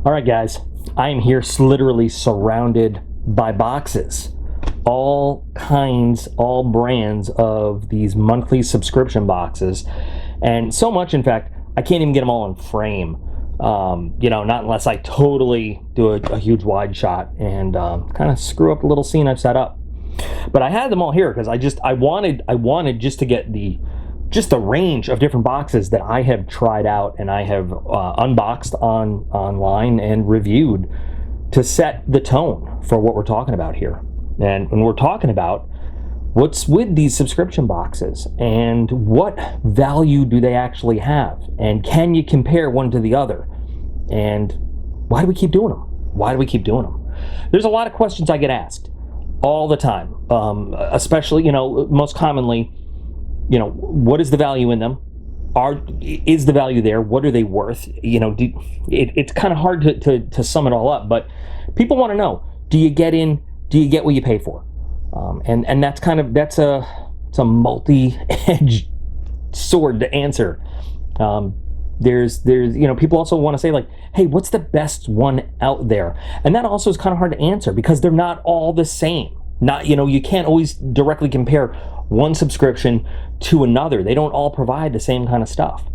All right, guys, I am here literally surrounded by boxes. All kinds, all brands of these monthly subscription boxes. And so much, in fact, I can't even get them all in frame. Not unless I totally do a huge wide shot and kind of screw up the little scene I've set up. But I had them all here because I wanted just to get the range of different boxes that I have tried out and I have unboxed online and reviewed to set the tone for what we're talking about here. And when we're talking about what's with these subscription boxes and what value do they actually have, and can you compare one to the other, and why do we keep doing them? There's a lot of questions I get asked all the time, especially, most commonly, what is the value in them? Is the value there? What are they worth? It's kind of hard to sum it all up, but people want to know, do you get what you pay for? And that's a multi-edged sword to answer. There's people also want to say, like, hey, what's the best one out there? And that also is kind of hard to answer because they're not all the same. You can't always directly compare one subscription to another. They don't all provide the same kind of stuff.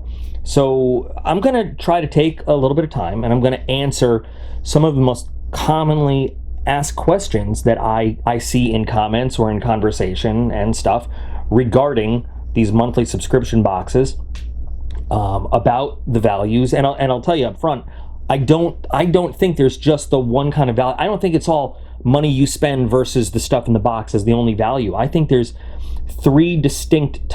So I'm going to try to take a little bit of time and I'm going to answer some of the most commonly asked questions that I see in comments or in conversation and stuff regarding these monthly subscription boxes, about the values. And I'll tell you up front, I don't think there's just the one kind of value. I don't think it's all money you spend versus the stuff in the box is the only value. I think there's three distinct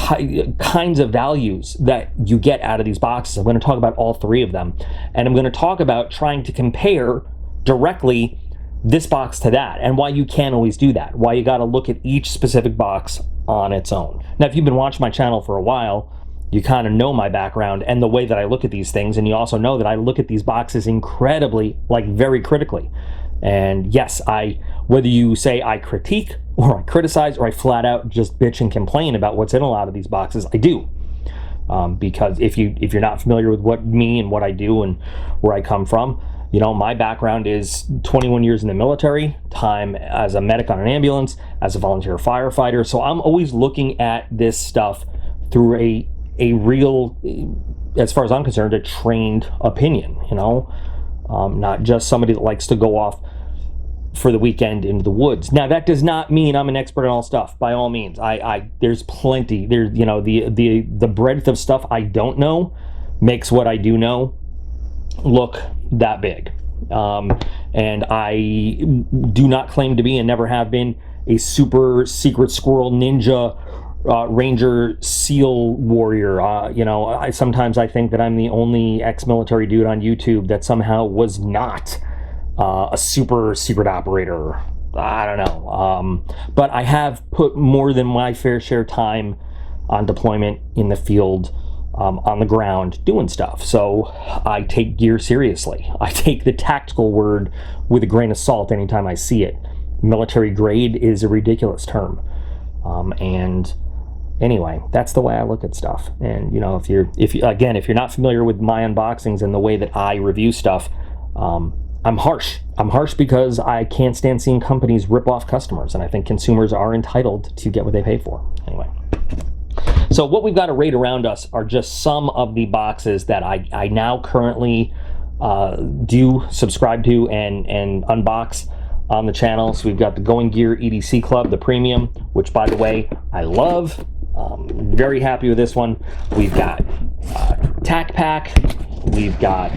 kinds of values that you get out of these boxes. I'm going to talk about all three of them, and I'm going to talk about trying to compare directly this box to that, and why you can't always do that, why you got to look at each specific box on its own. Now, if you've been watching my channel for a while, you kind of know my background and the way that I look at these things, and you also know that I look at these boxes incredibly, very critically. And yes, whether you say I critique or I criticize or I flat out just bitch and complain about what's in a lot of these boxes, I do. Because if you're not familiar with what I do and where I come from, my background is 21 years in the military, time as a medic on an ambulance, as a volunteer firefighter. So I'm always looking at this stuff through a real, as far as I'm concerned, a trained opinion, not just somebody that likes to go off for the weekend into the woods. Now, that does not mean I'm an expert on all stuff. By all means, there's plenty. The breadth of stuff I don't know makes what I do know look that big. And I do not claim to be, and never have been, a super secret squirrel ninja ranger SEAL warrior. Sometimes I think that I'm the only ex-military dude on YouTube that somehow was not a super secret operator. I don't know. But I have put more than my fair share time on deployment in the field, on the ground, doing stuff. So I take gear seriously. I take the tactical word with a grain of salt anytime I see it. Military grade is a ridiculous term. And anyway, that's the way I look at stuff. And if you're not familiar with my unboxings and the way that I review stuff, I'm harsh. I'm harsh because I can't stand seeing companies rip off customers, and I think consumers are entitled to get what they pay for. Anyway, so what we've got arrayed around us are just some of the boxes that I now currently do subscribe to and unbox on the channel. So we've got the Going Gear EDC Club, the premium, which, by the way, I love. Very happy with this one. We've got TAC Pack. We've got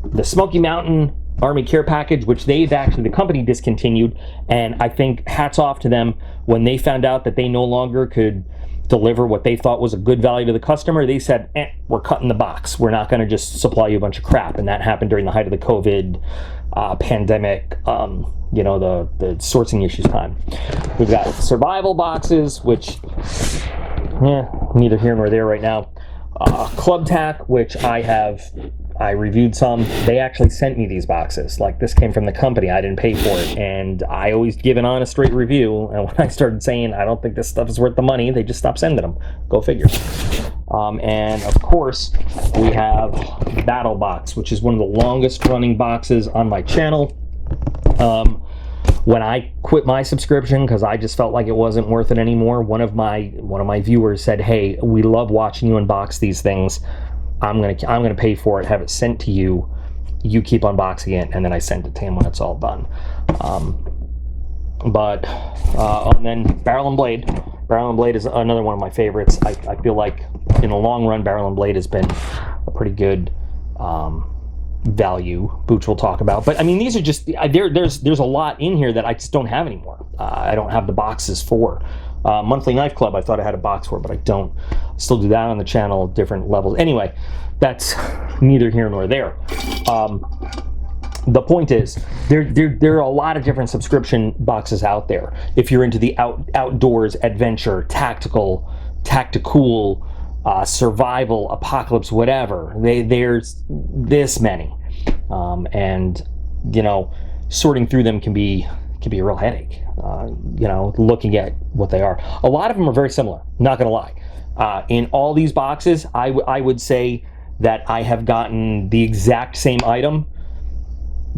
the Smoky Mountain Army Care Package, which the company discontinued, and I think hats off to them. When they found out that they no longer could deliver what they thought was a good value to the customer, they said, we're cutting the box. We're not going to just supply you a bunch of crap. And that happened during the height of the COVID pandemic, the sourcing issues time. We've got survival boxes, which, neither here nor there right now. Club Tack, which I reviewed some. They actually sent me these boxes. Like, this came from the company. I didn't pay for it. And I always give an honest, straight review. And when I started saying I don't think this stuff is worth the money, they just stopped sending them. Go figure. And of course, we have Battle Box, which is one of the longest running boxes on my channel. When I quit my subscription because I just felt like it wasn't worth it anymore, one of my viewers said, "Hey, we love watching you unbox these things. I'm gonna pay for it, have it sent to you. You keep unboxing it," and then I send it to him when it's all done. And then Barrel and Blade. Barrel and Blade is another one of my favorites. I feel like in the long run, Barrel and Blade has been a pretty good value. Booch will talk about, but I mean, these are just there's a lot in here that I just don't have anymore. I don't have the boxes for. Monthly Knife Club, I thought I had a box for, but I don't. Still do that on the channel, different levels. Anyway, that's neither here nor there. The point is, there are a lot of different subscription boxes out there. If you're into the outdoors, adventure, tactical, survival, apocalypse, whatever, there's this many, and you know, sorting through them can be a real headache. You know, looking at what they are. A lot of them are very similar. Not gonna lie. In all these boxes, I would say that I have gotten the exact same item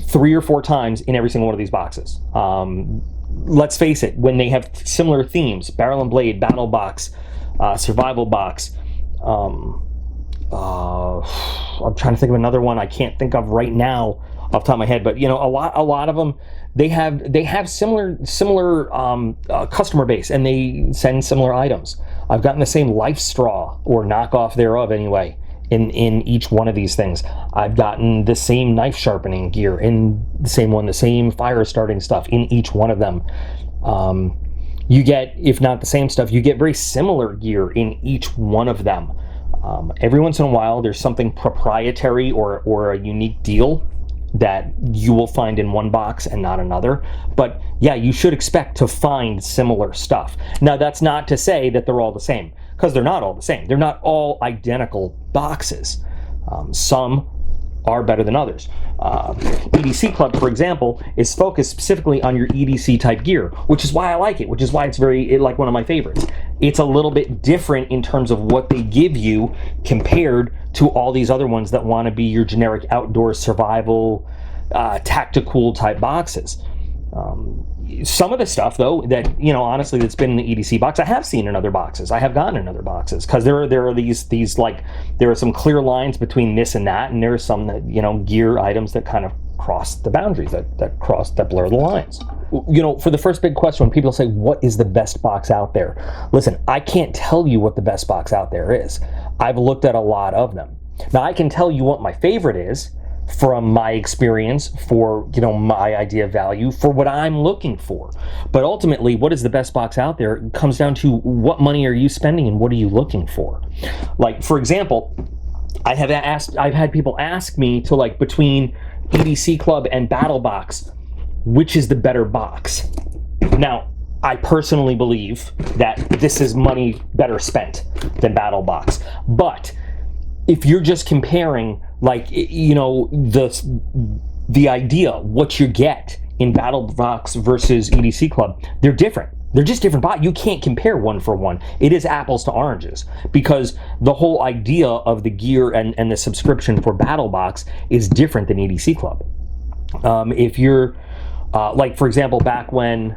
3 or 4 times in every single one of these boxes. Let's face it, when they have similar themes, Barrel and Blade, Battle Box, Survival Box, I'm trying to think of another one I can't think of right now off the top of my head, but you know, a lot of them, they have similar customer base, and they send similar items. I've gotten the same life straw, or knockoff thereof anyway, in each one of these things. I've gotten the same knife sharpening gear in the same one, the same fire starting stuff in each one of them. You get, if not the same stuff, you get very similar gear in each one of them. Every once in a while, there's something proprietary or a unique deal that you will find in one box and not another. But yeah, you should expect to find similar stuff. Now, that's not to say that they're all the same, because they're not all the same. They're not all identical boxes. Some are better than others. EDC Club, for example, is focused specifically on your EDC type gear, which is why I like it, which is why it's like one of my favorites. It's a little bit different in terms of what they give you compared to all these other ones that want to be your generic outdoor survival, tactical type boxes. Some of the stuff, though, that, you know, honestly, that's been in the EDC box, I have seen in other boxes. I have gotten in other boxes, because there are these like, there are some clear lines between this and that, and there are some that, you know, gear items that kind of cross the boundaries, that blur the lines. You know, for the first big question, when people say, what is the best box out there? Listen, I can't tell you what the best box out there is. I've looked at a lot of them. Now, I can tell you what my favorite is, from my experience, for, you know, my idea of value, for what I'm looking for. But ultimately, what is the best box out there? It comes down to what money are you spending and what are you looking for. Like, for example, I've had people ask me to, like, between EDC Club and Battle Box, which is the better box? Now, I personally believe that this is money better spent than Battle Box. But if you're just comparing, like, you know, the idea, what you get in Battle Box versus EDC Club, they're different. They're just different boxes. You can't compare one for one. It is apples to oranges, because the whole idea of the gear and the subscription for Battle Box is different than EDC Club. If you're, like, for example, back when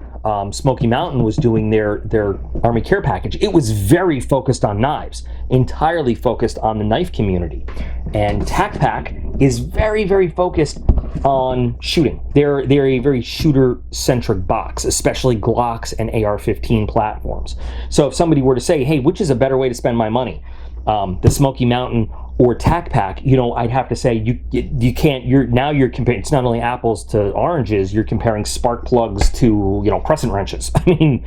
Smoky Mountain was doing their Army Care package, it was very focused on knives, entirely focused on the knife community. And Tac Pack is very, very focused on shooting. They're a very shooter-centric box, especially Glocks and AR-15 platforms. So if somebody were to say, hey, which is a better way to spend my money, the Smoky Mountain or Tac Pack, you know, I'd have to say you can't. You're comparing. It's not only apples to oranges. You're comparing spark plugs to, you know, crescent wrenches. I mean,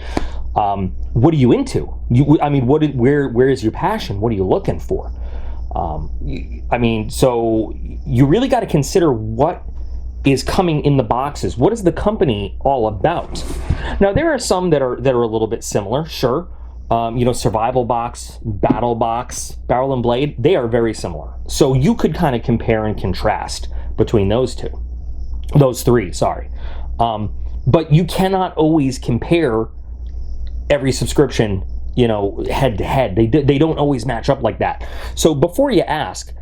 what are you into? Where is your passion? What are you looking for? I mean, so you really got to consider what is coming in the boxes. What is the company all about? Now, there are some that are a little bit similar, sure. You know, Survival Box, Battle Box, Barrel and Blade, they are very similar. So you could kind of compare and contrast between those three, sorry. But you cannot always compare every subscription you know, head to head. They don't always match up like that. So before you ask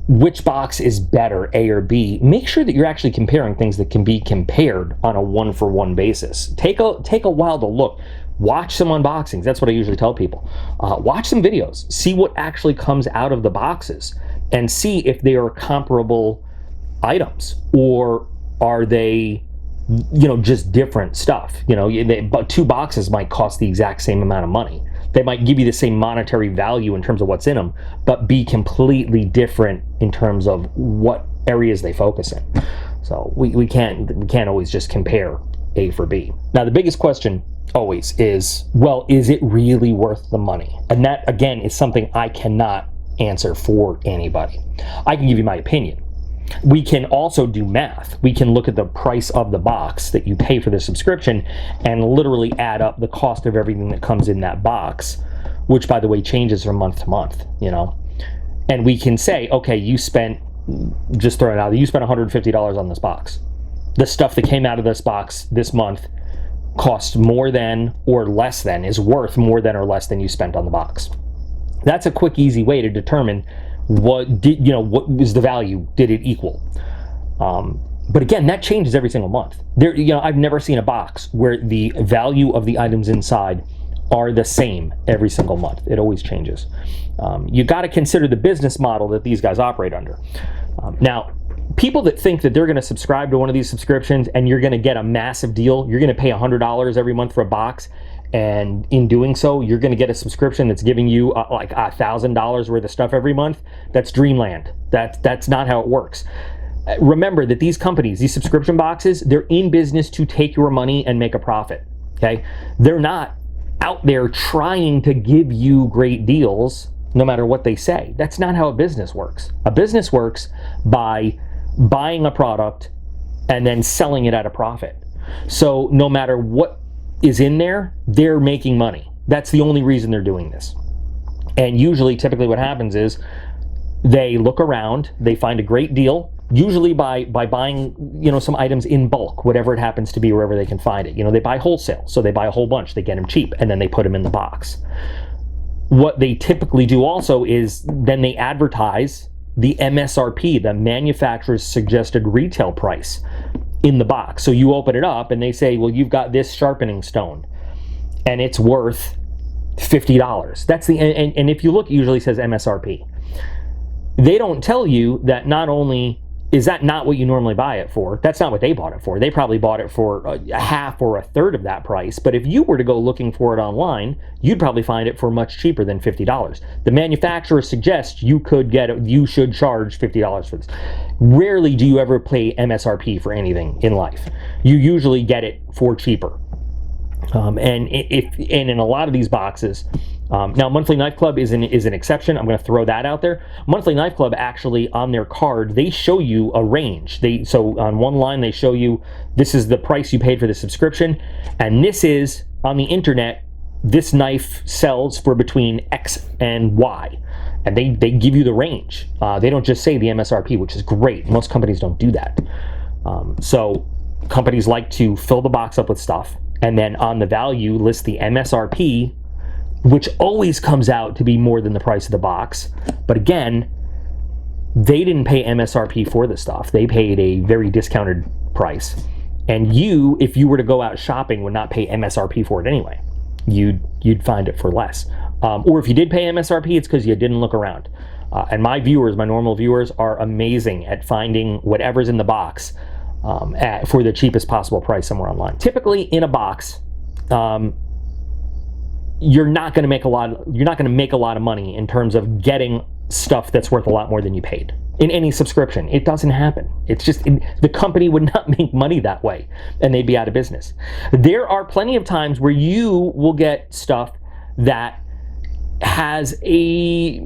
which box is better, A or B, make sure that you're actually comparing things that can be compared on a one-for-one basis. Take a while to look. Watch some unboxings. That's what I usually tell people. Watch some videos. See what actually comes out of the boxes and see if they are comparable items, or are they, you know, just different stuff. You know, but two boxes might cost the exact same amount of money. They might give you the same monetary value in terms of what's in them, but be completely different in terms of what areas they focus in. So we can't always just compare A for B. Now the biggest question always is, well, is it really worth the money? And that again is something I cannot answer for anybody. I can give you my opinion. We can also do math. We can look at the price of the box that you pay for the subscription and literally add up the cost of everything that comes in that box, which by the way changes from month to month, you know. And we can say, okay, you spent, just throw it out, you spent $150 on this box. The stuff that came out of this box this month cost more than or less than, is worth more than or less than you spent on the box. That's a quick, easy way to determine what was the value. Did it equal? But again, that changes every single month. I've never seen a box where the value of the items inside are the same every single month. It always changes. You got to consider the business model that these guys operate under. Now, people that think that they're going to subscribe to one of these subscriptions and you're going to get a massive deal, you're going to pay $100 every month for a box, and in doing so, you're going to get a subscription that's giving you like $1,000 worth of stuff every month. That's dreamland. That's not how it works. Remember that these companies, these subscription boxes, they're in business to take your money and make a profit. Okay, they're not out there trying to give you great deals no matter what they say. That's not how a business works. A business works by buying a product and then selling it at a profit. So no matter what is in there, they're making money. That's the only reason they're doing this. And usually, typically what happens is they look around, they find a great deal, usually by buying, you know, some items in bulk, whatever it happens to be, wherever they can find it. You know, they buy wholesale, so they buy a whole bunch, they get them cheap, and then they put them in the box. What they typically do also is then they advertise the MSRP, the manufacturer's suggested retail price, in the box. So you open it up and they say, well, you've got this sharpening stone and it's worth $50. That's the, and if you look, it usually says MSRP. They don't tell you that not only is that not what you normally buy it for, that's not what they bought it for. They probably bought it for a half or a third of that price. But if you were to go looking for it online, you'd probably find it for much cheaper than $50. The manufacturer suggests you could get it, you should charge $50 for this. Rarely do you ever pay MSRP for anything in life. You usually get it for cheaper. And in a lot of these boxes, now Monthly Knife Club is an exception. I'm going to throw that out there. Monthly Knife Club actually, on their card, they show you a range. So on one line they show you this is the price you paid for the subscription, and this is on the internet. This knife sells for between X and Y, and they give you the range. They don't just say the MSRP, which is great. Most companies don't do that. So companies like to fill the box up with stuff, and then on the value list the MSRP, which always comes out to be more than the price of the box. But again, they didn't pay MSRP for the stuff. They paid a very discounted price. And you, if you were to go out shopping, would not pay MSRP for it anyway. You'd find it for less. Or if you did pay MSRP, it's because you didn't look around. And my viewers, my normal viewers, are amazing at finding whatever's in the box for the cheapest possible price somewhere online. Typically in a box, you're not going to make a lot of money in terms of getting stuff that's worth a lot more than you paid in any subscription. It doesn't happen. It's just the company would not make money that way, and they'd be out of business. There are plenty of times where you will get stuff that has a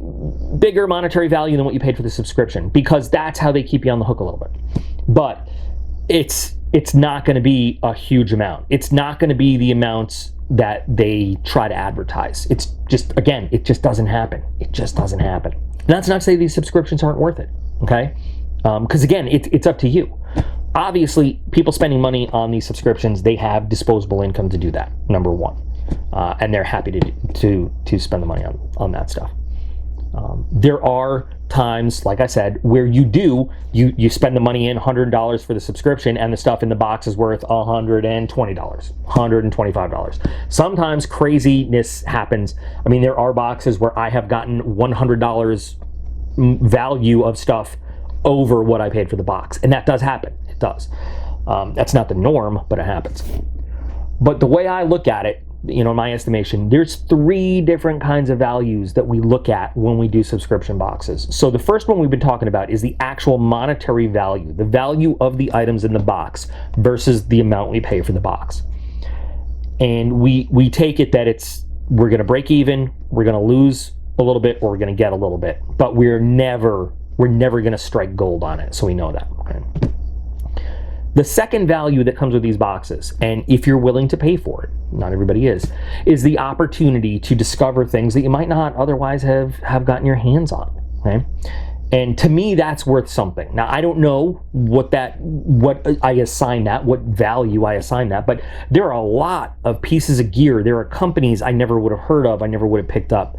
bigger monetary value than what you paid for the subscription, because that's how they keep you on the hook a little bit. But it's not going to be a huge amount. It's not going to be the amounts that they try to advertise. It's just, again, it just doesn't happen. It just doesn't happen. And that's not to say these subscriptions aren't worth it, okay? Because again, it's up to you. Obviously, people spending money on these subscriptions, they have disposable income to do that, number one. and they're happy to spend the money on that stuff. There are times, like I said, where you spend the money in $100 for the subscription, and the stuff in the box is worth $120, $125. Sometimes craziness happens. I mean, there are boxes where I have gotten $100 value of stuff over what I paid for the box, and that does happen. It does. That's not the norm, but it happens. But the way I look at it, you know, in my estimation, there's 3 different kinds of values that we look at when we do subscription boxes. So the first one we've been talking about is the actual monetary value, the value of the items in the box versus the amount we pay for the box. And we take it that we're going to break even, we're going to lose a little bit, or we're going to get a little bit, but we're never going to strike gold on it. So we know that. Okay? The second value that comes with these boxes, and if you're willing to pay for it, not everybody is the opportunity to discover things that you might not otherwise have gotten your hands on. Okay? And to me, that's worth something. Now, I don't know what I assign that, what value I assign that, but there are a lot of pieces of gear. There are companies I never would have heard of, I never would have picked up.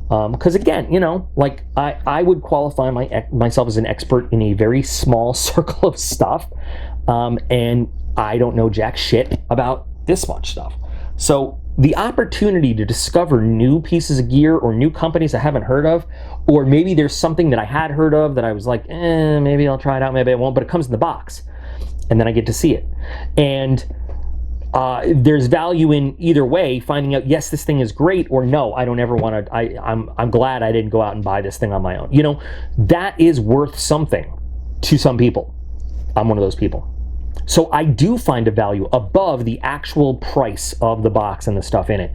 Because again, you know, like I would qualify myself as an expert in a very small circle of stuff. And I don't know jack shit about this much stuff. So the opportunity to discover new pieces of gear or new companies I haven't heard of, or maybe there's something that I had heard of that I was like, maybe I'll try it out, maybe I won't, but it comes in the box and then I get to see it. And there's value in either way, finding out, yes, this thing is great, or no, I don't ever want to, I'm glad I didn't go out and buy this thing on my own. You know, that is worth something to some people. I'm one of those people. So I do find a value above the actual price of the box and the stuff in it.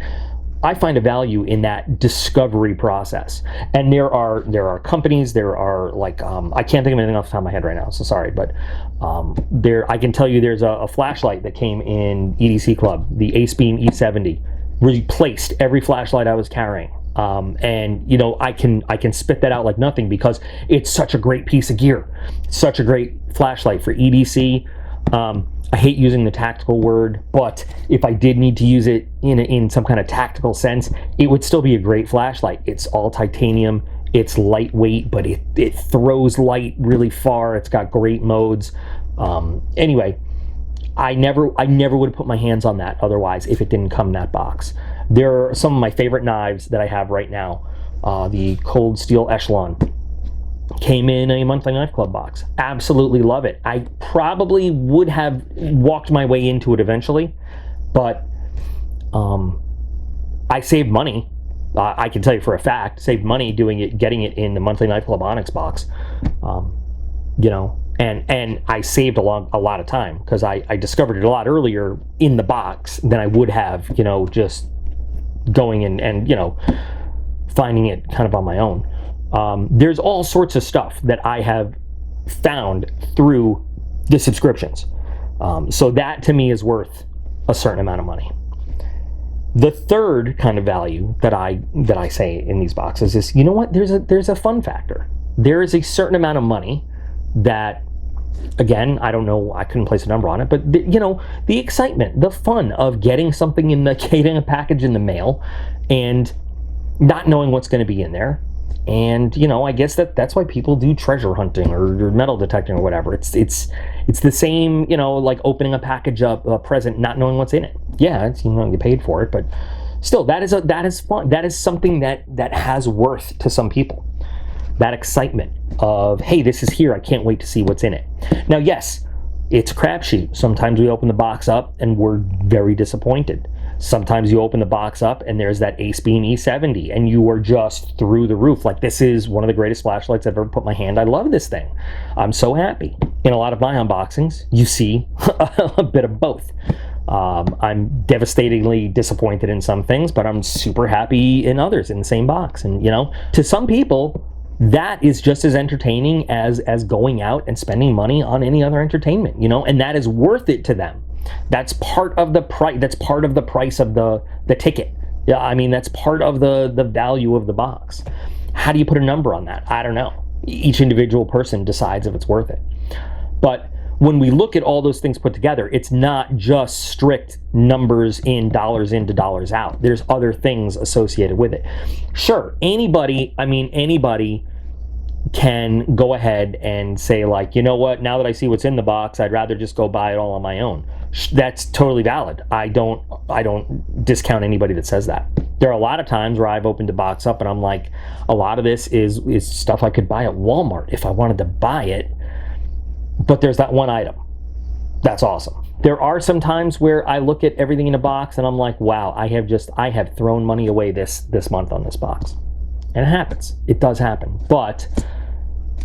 I find a value in that discovery process. And there are companies, there are like, I can't think of anything off the top of my head right now, so sorry, but I can tell you there's a flashlight that came in EDC Club, the Ace Beam E70, replaced every flashlight I was carrying. And you know, I can spit that out like nothing because it's such a great piece of gear, such a great flashlight for EDC. I hate using the tactical word, but if I did need to use it in some kind of tactical sense, it would still be a great flashlight. It's all titanium, it's lightweight, but it throws light really far. It's got great modes. Anyway, I never would have put my hands on that otherwise if it didn't come in that box. There are some of my favorite knives that I have right now. The Cold Steel Echelon came in a monthly knife club box. Absolutely love it. I probably would have walked my way into it eventually, but I saved money. I can tell you for a fact, saved money getting it in the monthly knife club Onyx box. You know, and I saved a lot of time because I discovered it a lot earlier in the box than I would have, you know, just going and you know, finding it kind of on my own. There's all sorts of stuff that I have found through the subscriptions. So that to me is worth a certain amount of money. The third kind of value that I say in these boxes is, you know what, there's a fun factor. There is a certain amount of money that, again, I don't know, I couldn't place a number on it, but you know, the excitement, the fun of getting something getting a package in the mail and not knowing what's going to be in there. And you know, I guess that's why people do treasure hunting or metal detecting or whatever. It's the same, you know, like opening a package up, a present, not knowing what's in it. Yeah, it's, you know, you paid for it, but still, that is fun. That is something that has worth to some people. That excitement of, hey, this is here, I can't wait to see what's in it. Now, yes, it's a crapshoot. Sometimes we open the box up and we're very disappointed. Sometimes you open the box up and there's that Ace Beam E70 and you are just through the roof. Like, this is one of the greatest flashlights I've ever put my hand. I love this thing. I'm so happy. In a lot of my unboxings, you see a bit of both. I'm devastatingly disappointed in some things, but I'm super happy in others in the same box. And you know, to some people, that is just as entertaining as going out and spending money on any other entertainment, you know, and that is worth it to them. That's part of the price. That's part of the price of the ticket. Yeah, I mean, that's part of the value of the box. How do you put a number on that? I don't know. Each individual person decides if it's worth it. But when we look at all those things put together, it's not just strict numbers in to dollars out. There's other things associated with it. Sure, anybody can go ahead and say, like, you know what, now that I see what's in the box, I'd rather just go buy it all on my own. That's totally valid. I don't discount anybody that says that. There are a lot of times where I've opened a box up and I'm like, a lot of this is stuff I could buy at Walmart if I wanted to buy it, but there's that one item. That's awesome. There are some times where I look at everything in a box and I'm like, wow, I have thrown money away this month on this box. And it happens. It does happen. But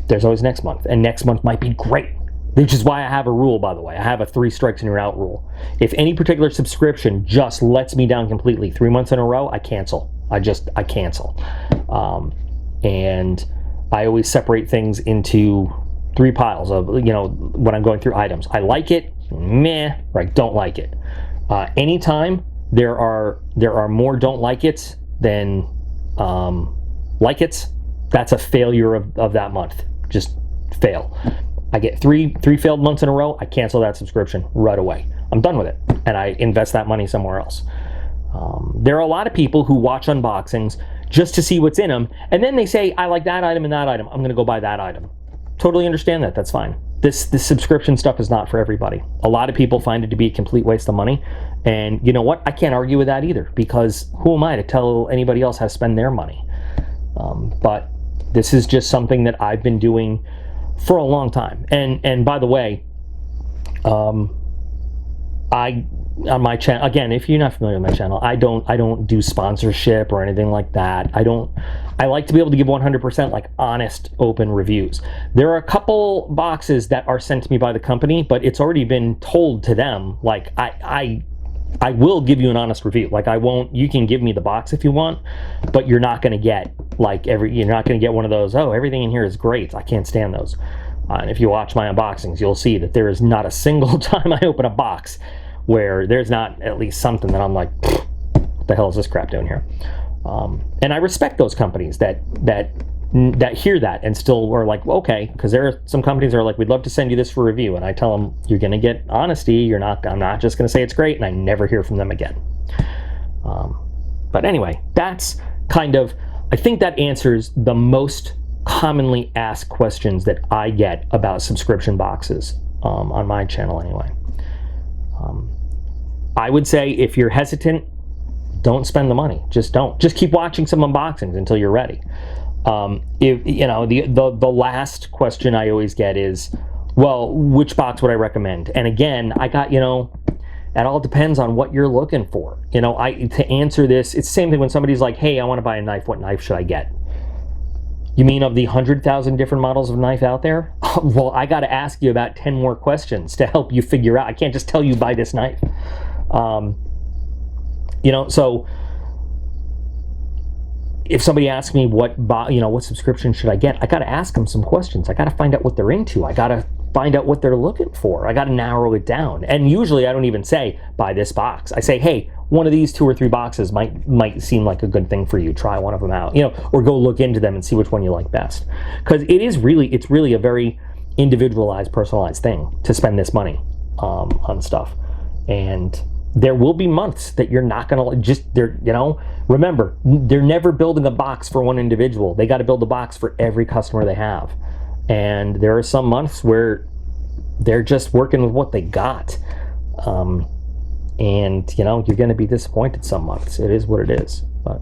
there's always next month, and next month might be great. Which is why I have a rule, by the way. I have a 3 strikes and you're out rule. If any particular subscription just lets me down completely 3 months in a row, I cancel. I cancel. And I always separate things into 3 piles of, you know, when I'm going through items. I like it, meh, or I don't like it. Anytime there are more don't like it than like it's, that's a failure of that month. Just fail. I get three failed months in a row, I cancel that subscription right away. I'm done with it, and I invest that money somewhere else. There are a lot of people who watch unboxings just to see what's in them, and then they say, I like that item and that item, I'm gonna go buy that item. Totally understand that, that's fine. This subscription stuff is not for everybody. A lot of people find it to be a complete waste of money, and you know what? I can't argue with that either, because who am I to tell anybody else how to spend their money? But this is just something that I've been doing for a long time. And by the way, on my channel, again, if you're not familiar with my channel, I don't do sponsorship or anything like that. I like to be able to give 100% like honest, open reviews. There are a couple boxes that are sent to me by the company, but it's already been told to them, like, I will give you an honest review. Like, I won't, you can give me the box if you want, but you're not gonna get like you're not gonna get one of those, oh, everything in here is great. I can't stand those. And if you watch my unboxings, you'll see that there is not a single time I open a box where there's not at least something that I'm like, what the hell is this crap doing here? And I respect those companies that hear that and still are like, well, okay, because there are some companies that are like, we'd love to send you this for review, and I tell them, you're gonna get honesty. I'm not just gonna say it's great, and I never hear from them again. But anyway, that's kind of, I think that answers the most commonly asked questions that I get about subscription boxes on my channel anyway. I would say if you're hesitant, don't spend the money. Just don't. Just keep watching some unboxings until you're ready. If you know, the last question I always get is, well, which box would I recommend? And again, I got, you know, it all depends on what you're looking for. You know, to answer this, it's the same thing when somebody's like, hey, I want to buy a knife. What knife should I get? You mean of the 100,000 different models of knife out there? Well, I got to ask you about 10 more questions to help you figure out. I can't just tell you buy this knife. You know, so if somebody asks me what subscription should I get, I got to ask them some questions. I got to find out what they're into. I got to find out what they're looking for. I got to narrow it down. And usually I don't even say buy this box. I say, hey, one of these 2 or 3 boxes might seem like a good thing for you. Try one of them out, you know, or go look into them and see which one you like best. Because it's really a very individualized, personalized thing to spend this money on stuff. And there will be months that you're not gonna you know, remember, they're never building a box for one individual. They got to build a box for every customer they have. And there are some months where they're just working with what they got. And you know, you're going to be disappointed some months. It is what it is. But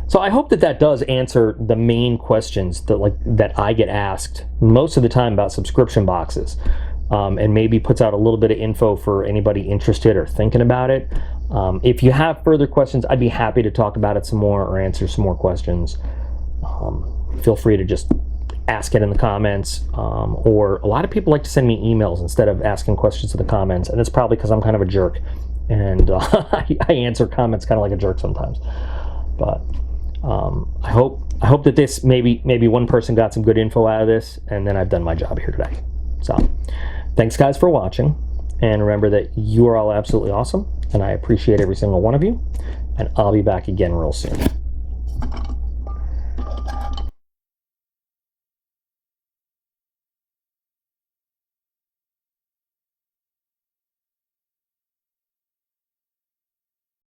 so I hope that does answer the main questions that I get asked most of the time about subscription boxes, and maybe puts out a little bit of info for anybody interested or thinking about it. If you have further questions, I'd be happy to talk about it some more or answer some more questions. Feel free to just ask it in the comments, or a lot of people like to send me emails instead of asking questions in the comments, and it's probably because I'm kind of a jerk, and I answer comments kind of like a jerk sometimes. But I hope that this maybe one person got some good info out of this, and then I've done my job here today. So thanks guys for watching, and remember that you are all absolutely awesome, and I appreciate every single one of you, and I'll be back again real soon.